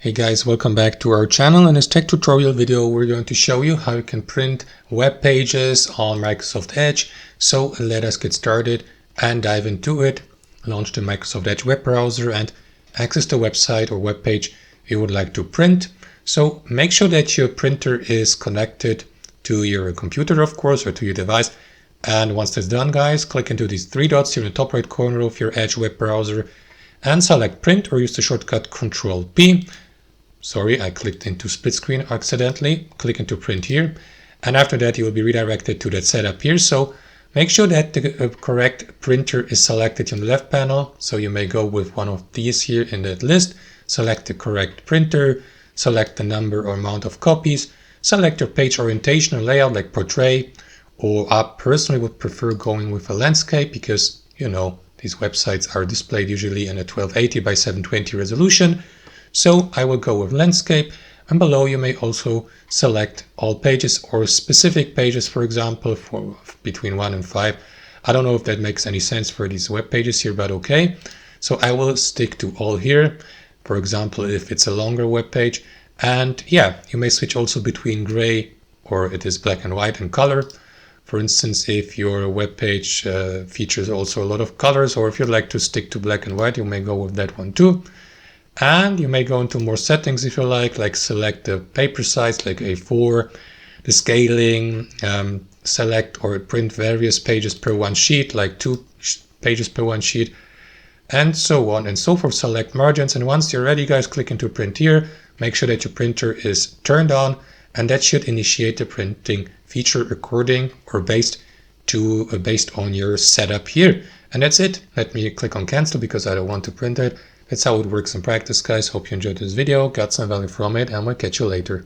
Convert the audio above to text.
Hey guys, welcome back to our channel. In this tech tutorial video, we're going to show you how you can print web pages on Microsoft Edge. So let us get started and dive into it. Launch the Microsoft Edge web browser and access the website or web page you would like to print. So make sure that your printer is connected to your computer, of course, or to your device. And once that's done, guys, click into these three dots here in the top right corner of your Edge web browser and select print, or use the shortcut Control P. Sorry, I clicked into split screen accidentally. Click into print here. And after that, you will be redirected to that setup here. So make sure that the correct printer is selected on the left panel. So you may go with one of these here in that list. Select the correct printer, select the number or amount of copies, select your page orientation or layout like portrait, or I personally would prefer going with a landscape because, you know, these websites are displayed usually in a 1280 by 720 resolution. So I will go with landscape, and below you may also select all pages or specific pages, for example, for between 1 and 5. I don't know if that makes any sense for these web pages here, but okay. So I will stick to all here, for example, if it's a longer web page. And yeah, you may switch also between gray, or it is black and white, and color. For instance, if your web page features also a lot of colors, or if you'd like to stick to black and white, you may go with that one too. And you may go into more settings if you like select the paper size like A4, the scaling, select or print various pages per one sheet, like 2 pages per one sheet, and so on and so forth. Select margins, and once you're ready, guys, click into print here. Make sure that your printer is turned on, and that should initiate the printing feature according or based on your setup here. And that's it. Let me click on cancel because I don't want to print it. That's how it works in practice, guys. Hope you enjoyed this video, got some value from it, and we'll catch you later.